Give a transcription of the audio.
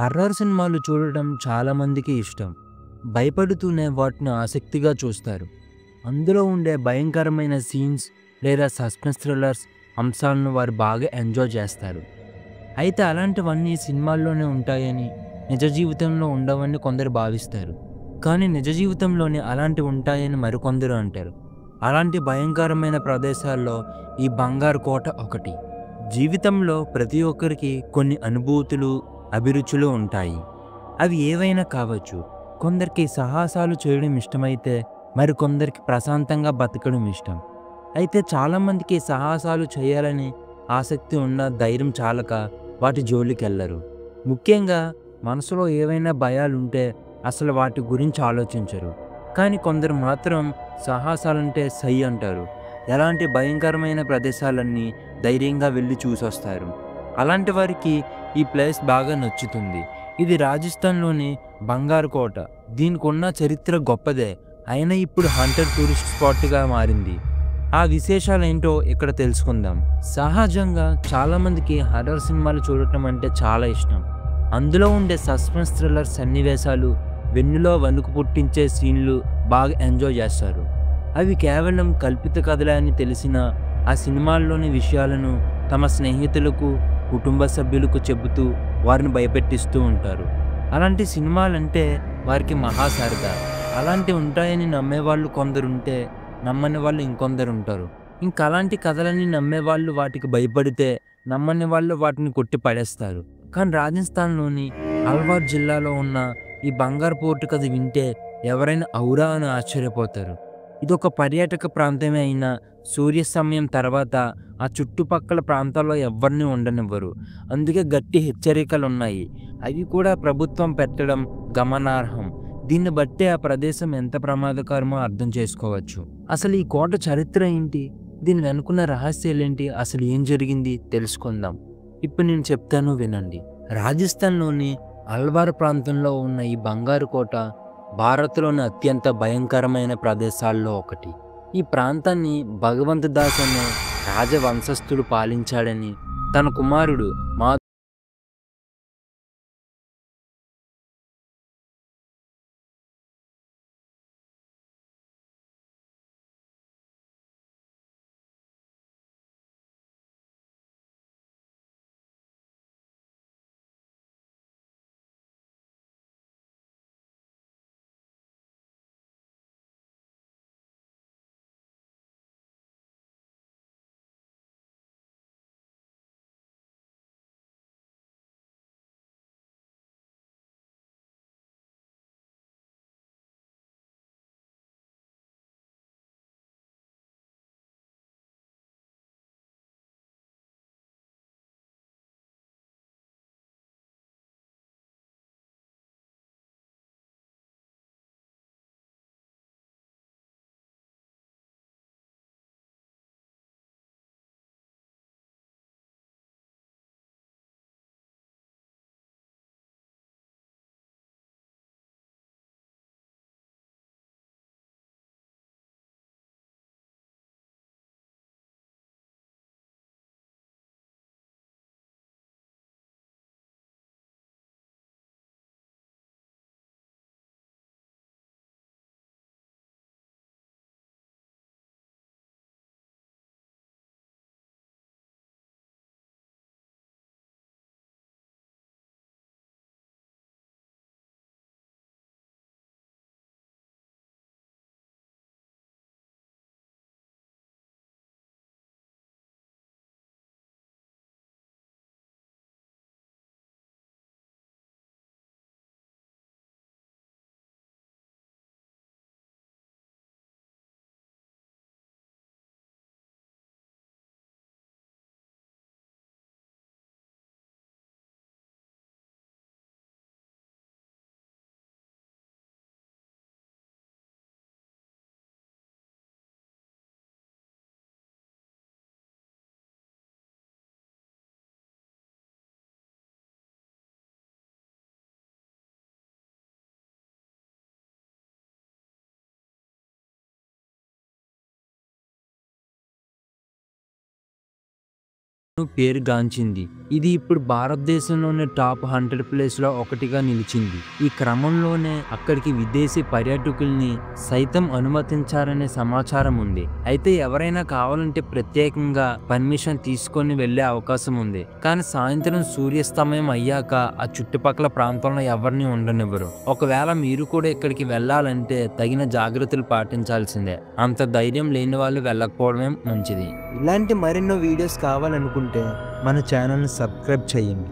Horror సినిమాలు చూడడం చాలామందికి ఇష్టం. భయపడుతూనే వాటిని ఆసక్తిగా చూస్తారు. అందులో ఉండే భయంకరమైన సీన్స్ లేదా సస్పెన్స్ థ్రిల్లర్స్ అంశాలను వారు బాగా ఎంజాయ్ చేస్తారు. అయితే అలాంటివన్నీ సినిమాల్లోనే ఉంటాయని, నిజ జీవితంలో ఉండవని కొందరు భావిస్తారు. కానీ నిజ జీవితంలోనే అలాంటివి ఉంటాయని మరికొందరు అంటారు. అలాంటి భయంకరమైన ప్రదేశాల్లో ఈ బంగారు కోట ఒకటి. జీవితంలో ప్రతి ఒక్కరికి కొన్ని అనుభూతులు, అభిరుచులు ఉంటాయి. అవి ఏవైనా కావచ్చు. కొందరికి సాహసాలు చేయడం ఇష్టమైతే, మరికొందరికి ప్రశాంతంగా బతకడం ఇష్టం. అయితే చాలామందికి సాహసాలు చేయాలని ఆసక్తి ఉన్న ధైర్యం చాలక వాటి జోలికెళ్లరు. ముఖ్యంగా మనసులో ఏవైనా భయాలుంటే అసలు వాటి గురించి ఆలోచించరు. కానీ కొందరు మాత్రం సాహసాలంటే సై అంటారు. ఎలాంటి భయంకరమైన ప్రదేశాలన్నీ ధైర్యంగా వెళ్లి చూసొస్తారు. అలాంటి వారికి ఈ ప్లేస్ బాగా నచ్చుతుంది. ఇది రాజస్థాన్‌లోని బంగారు కోట. దీనికున్న చరిత్ర గొప్పదే. అయినా ఇప్పుడు హంటర్ టూరిస్ట్ స్పాట్‌గా మారింది. ఆ విశేషాలేంటో ఇక్కడ తెలుసుకుందాం. సహజంగా చాలామందికి హర్రర్ సినిమాలు చూడటం అంటే చాలా ఇష్టం. అందులో ఉండే సస్పెన్స్ థ్రిల్లర్ సన్నివేశాలు, వెన్నులో వణుకు పుట్టించే సీన్లు బాగా ఎంజాయ్ చేస్తారు. అవి కేవలం కల్పిత కథలే అని తెలిసినా, ఆ సినిమాల్లోని విషయాలను తమ స్నేహితులకు, కుటుంబ సభ్యులకు చెబుతూ వారిని భయపెట్టిస్తూ ఉంటారు. అలాంటి సినిమాలంటే వారికి మహా సరదా. అలాంటివి ఉంటాయని నమ్మేవాళ్ళు కొందరుంటే, నమ్మని వాళ్ళు ఇంకొందరుంటారు. అలాంటి కథలని నమ్మేవాళ్ళు వాటికి భయపడితే, నమ్మని వాళ్ళు వాటిని కొట్టి పడేస్తారు. కానీ రాజస్థాన్‌లోని అల్వార్ జిల్లాలో ఉన్న ఈ బంగారు పోర్ట్ కథ వింటే ఎవరైనా ఔరా అని ఆశ్చర్యపోతారు. ఇదొక పర్యాటక ప్రాంతమే అయినా సూర్యాస్తమయం తర్వాత ఆ చుట్టుపక్కల ప్రాంతాల్లో ఎవ్వరిని ఉండనివ్వరు. అందుకే గట్టి హెచ్చరికలున్నాయి. అవి కూడా ప్రభుత్వం పెట్టడం గమనార్హం. దీన్ని బట్టే ఆ ప్రదేశం ఎంత ప్రమాదకరమో అర్థం చేసుకోవచ్చు. అసలు ఈ కోట చరిత్ర ఏంటి? దీని వెనుకున్న రహస్యాలేంటి? అసలు ఏం జరిగింది? తెలుసుకుందాం. ఇప్పుడు నేను చెప్తాను వినండి. రాజస్థాన్‌లోని అల్వార్ ప్రాంతంలో ఉన్న ఈ బంగారు కోట భారత్‌లోని అత్యంత భయంకరమైన ప్రదేశాల్లో ఒకటి. ఈ ప్రాంతాన్ని భగవంత్ దాస్ అనే రాజవంశస్థుడు పాలించాడని తన కుమారుడు మా పేరుగాంచింది. ఇది ఇప్పుడు భారతదేశంలోని టాప్ 100 ప్లేస్‌లో ఒకటిగా నిలిచింది. ఈ క్రమంలోనే అక్కడికి విదేశీ పర్యాటకుల్ని సైతం అనుమతించారనే సమాచారం ఉంది. అయితే ఎవరైనా కావాలంటే ప్రత్యేకంగా పర్మిషన్ తీసుకొని వెళ్ళే అవకాశం ఉంది. కానీ సాయంత్రం సూర్యాస్తమయం అయ్యాక ఆ చుట్టుపక్కల ప్రాంతంలో ఎవరిని ఉండనివ్వరు. ఒకవేళ మీరు కూడా ఇక్కడికి వెళ్ళాలంటే తగిన జాగ్రత్తలు పాటించాల్సిందే. అంత ధైర్యం లేని వాళ్ళు వెళ్ళకపోవడమే మంచిది. ఇలాంటి మరెన్నో వీడియోస్ కావాలనుకుంటే మన ఛానల్ని సబ్స్క్రైబ్ చేయండి.